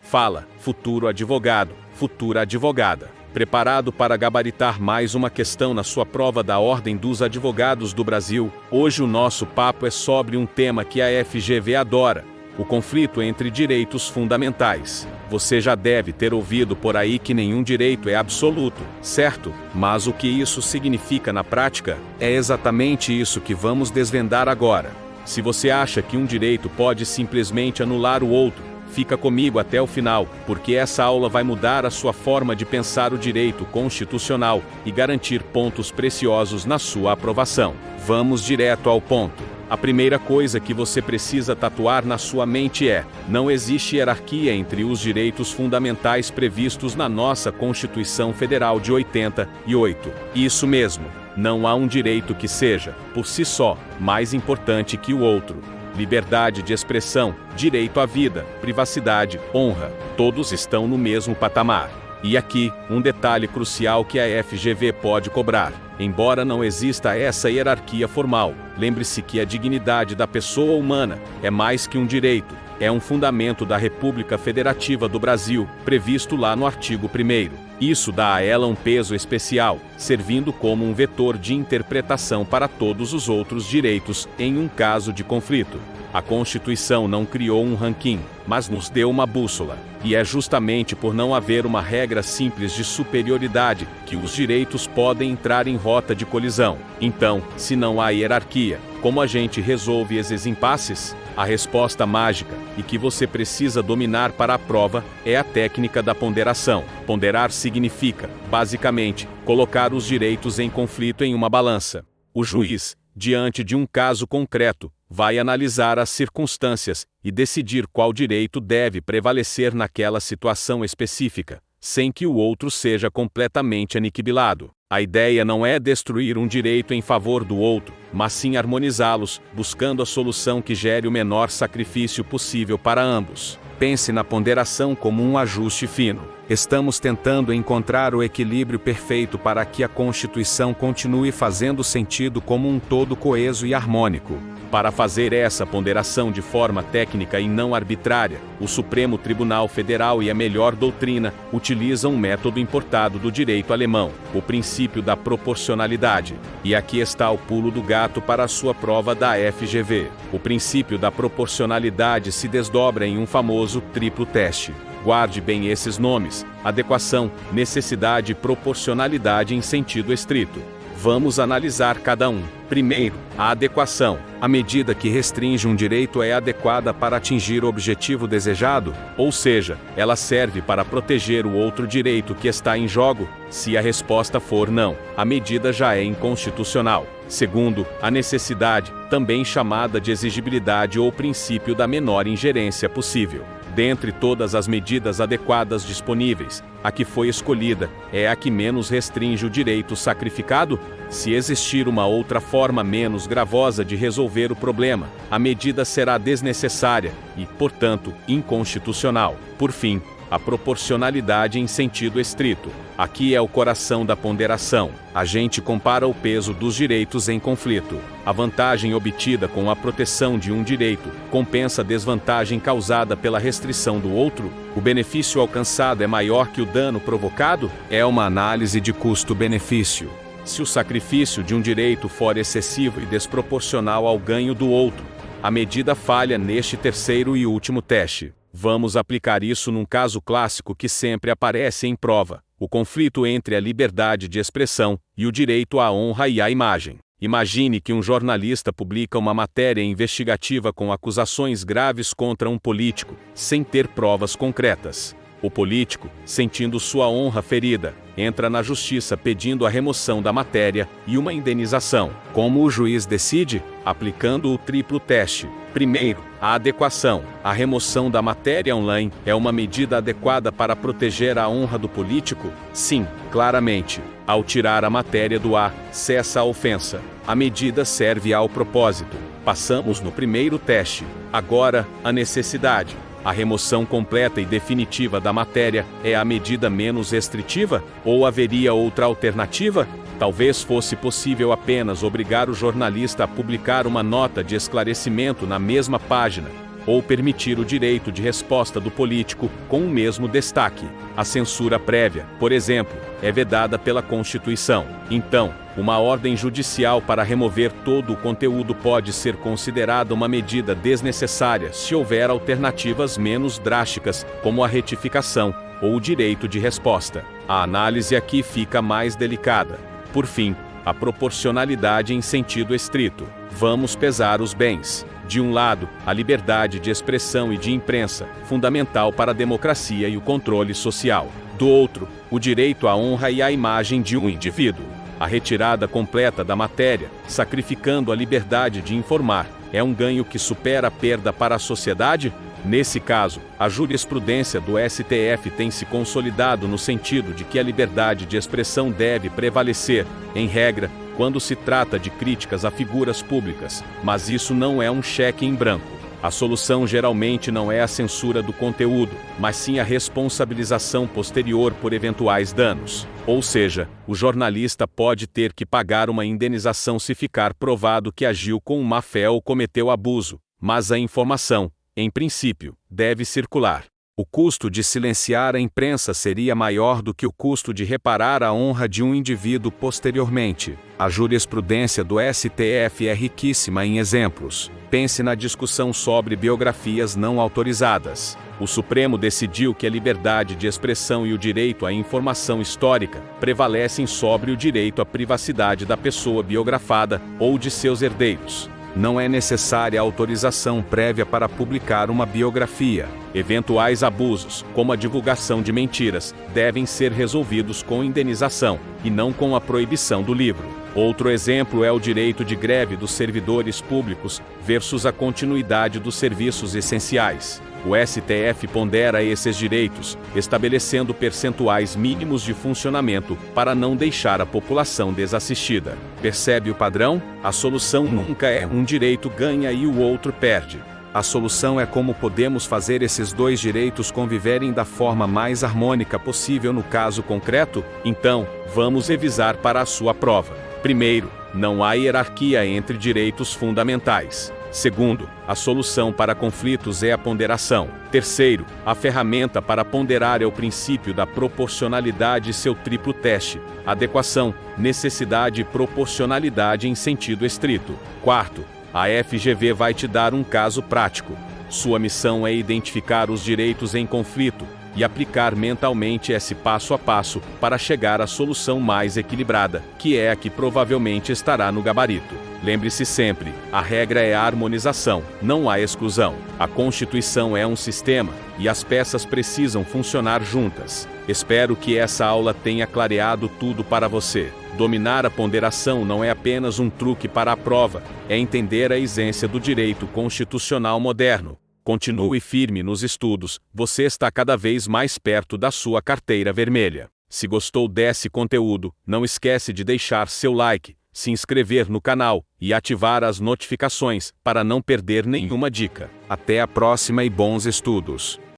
Fala, futuro advogado, futura advogada. Preparado para gabaritar mais uma questão na sua prova da Ordem dos Advogados do Brasil? Hoje o nosso papo é sobre um tema que a FGV adora: o conflito entre direitos fundamentais. Você já deve ter ouvido por aí que nenhum direito é absoluto, certo? Mas o que isso significa na prática? É exatamente isso que vamos desvendar agora. Se você acha que um direito pode simplesmente anular o outro, fica comigo até o final, porque essa aula vai mudar a sua forma de pensar o direito constitucional e garantir pontos preciosos na sua aprovação. Vamos direto ao ponto. A primeira coisa que você precisa tatuar na sua mente é: não existe hierarquia entre os direitos fundamentais previstos na nossa Constituição Federal de 88. Isso mesmo, não há um direito que seja, por si só, mais importante que o outro. Liberdade de expressão, direito à vida, privacidade, honra, todos estão no mesmo patamar. E aqui, um detalhe crucial que a FGV pode cobrar. Embora não exista essa hierarquia formal, lembre-se que a dignidade da pessoa humana é mais que um direito, é um fundamento da República Federativa do Brasil, previsto lá no artigo 1º. Isso dá a ela um peso especial, servindo como um vetor de interpretação para todos os outros direitos em um caso de conflito. A Constituição não criou um ranking, mas nos deu uma bússola. E é justamente por não haver uma regra simples de superioridade que os direitos podem entrar em rota de colisão. Então, se não há hierarquia, como a gente resolve esses impasses? A resposta mágica, e que você precisa dominar para a prova, é a técnica da ponderação. Ponderar significa, basicamente, colocar os direitos em conflito em uma balança. O juiz, diante de um caso concreto, vai analisar as circunstâncias e decidir qual direito deve prevalecer naquela situação específica, sem que o outro seja completamente aniquilado. A ideia não é destruir um direito em favor do outro, mas sim harmonizá-los, buscando a solução que gere o menor sacrifício possível para ambos. Pense na ponderação como um ajuste fino. Estamos tentando encontrar o equilíbrio perfeito para que a Constituição continue fazendo sentido como um todo coeso e harmônico. Para fazer essa ponderação de forma técnica e não arbitrária, o Supremo Tribunal Federal e a melhor doutrina utilizam um método importado do direito alemão, o princípio da proporcionalidade. E aqui está o pulo do gato para a sua prova da FGV. O princípio da proporcionalidade se desdobra em um famoso triplo teste. Guarde bem esses nomes: adequação, necessidade e proporcionalidade em sentido estrito. Vamos analisar cada um. Primeiro, a adequação. A medida que restringe um direito é adequada para atingir o objetivo desejado, ou seja, ela serve para proteger o outro direito que está em jogo. Se a resposta for não, a medida já é inconstitucional. Segundo, a necessidade, também chamada de exigibilidade ou princípio da menor ingerência possível. Dentre todas as medidas adequadas disponíveis, a que foi escolhida é a que menos restringe o direito sacrificado. Se existir uma outra forma menos gravosa de resolver o problema, a medida será desnecessária e, portanto, inconstitucional. Por fim, a proporcionalidade em sentido estrito. Aqui é o coração da ponderação. A gente compara o peso dos direitos em conflito. A vantagem obtida com a proteção de um direito compensa a desvantagem causada pela restrição do outro? O benefício alcançado é maior que o dano provocado? É uma análise de custo-benefício. Se o sacrifício de um direito for excessivo e desproporcional ao ganho do outro, a medida falha neste terceiro e último teste. Vamos aplicar isso num caso clássico que sempre aparece em prova: o conflito entre a liberdade de expressão e o direito à honra e à imagem. Imagine que um jornalista publica uma matéria investigativa com acusações graves contra um político, sem ter provas concretas. O político, sentindo sua honra ferida, entra na justiça pedindo a remoção da matéria e uma indenização. Como o juiz decide? Aplicando o triplo teste. Primeiro, a adequação. A remoção da matéria online é uma medida adequada para proteger a honra do político? Sim, claramente. Ao tirar a matéria do ar, cessa a ofensa. A medida serve ao propósito. Passamos no primeiro teste. Agora, a necessidade. A remoção completa e definitiva da matéria é a medida menos restritiva? Ou haveria outra alternativa? Talvez fosse possível apenas obrigar o jornalista a publicar uma nota de esclarecimento na mesma página, ou permitir o direito de resposta do político com o mesmo destaque. A censura prévia, por exemplo, é vedada pela Constituição. Então, uma ordem judicial para remover todo o conteúdo pode ser considerada uma medida desnecessária se houver alternativas menos drásticas, como a retificação ou o direito de resposta. A análise aqui fica mais delicada. Por fim, a proporcionalidade em sentido estrito. Vamos pesar os bens. De um lado, a liberdade de expressão e de imprensa, fundamental para a democracia e o controle social. Do outro, o direito à honra e à imagem de um indivíduo. A retirada completa da matéria, sacrificando a liberdade de informar, é um ganho que supera a perda para a sociedade? Nesse caso, a jurisprudência do STF tem se consolidado no sentido de que a liberdade de expressão deve prevalecer, em regra, quando se trata de críticas a figuras públicas, mas isso não é um cheque em branco. A solução geralmente não é a censura do conteúdo, mas sim a responsabilização posterior por eventuais danos. Ou seja, o jornalista pode ter que pagar uma indenização se ficar provado que agiu com má-fé ou cometeu abuso, mas a informação, em princípio, deve circular. O custo de silenciar a imprensa seria maior do que o custo de reparar a honra de um indivíduo posteriormente. A jurisprudência do STF é riquíssima em exemplos. Pense na discussão sobre biografias não autorizadas. O Supremo decidiu que a liberdade de expressão e o direito à informação histórica prevalecem sobre o direito à privacidade da pessoa biografada ou de seus herdeiros. Não é necessária autorização prévia para publicar uma biografia. Eventuais abusos, como a divulgação de mentiras, devem ser resolvidos com indenização, e não com a proibição do livro. Outro exemplo é o direito de greve dos servidores públicos versus a continuidade dos serviços essenciais. O STF pondera esses direitos, estabelecendo percentuais mínimos de funcionamento para não deixar a população desassistida. Percebe o padrão? A solução nunca é um direito ganha e o outro perde. A solução é como podemos fazer esses dois direitos conviverem da forma mais harmônica possível no caso concreto? Então, vamos revisar para a sua prova. Primeiro, não há hierarquia entre direitos fundamentais. Segundo, a solução para conflitos é a ponderação. Terceiro, a ferramenta para ponderar é o princípio da proporcionalidade e seu triplo teste: adequação, necessidade e proporcionalidade em sentido estrito. Quarto, a FGV vai te dar um caso prático. Sua missão é identificar os direitos em conflito e aplicar mentalmente esse passo a passo para chegar à solução mais equilibrada, que é a que provavelmente estará no gabarito. Lembre-se sempre, a regra é a harmonização, não há exclusão. A Constituição é um sistema, e as peças precisam funcionar juntas. Espero que essa aula tenha clareado tudo para você. Dominar a ponderação não é apenas um truque para a prova, é entender a essência do direito constitucional moderno. Continue firme nos estudos, você está cada vez mais perto da sua carteira vermelha. Se gostou desse conteúdo, não esquece de deixar seu like, se inscrever no canal e ativar as notificações para não perder nenhuma dica. Até a próxima e bons estudos!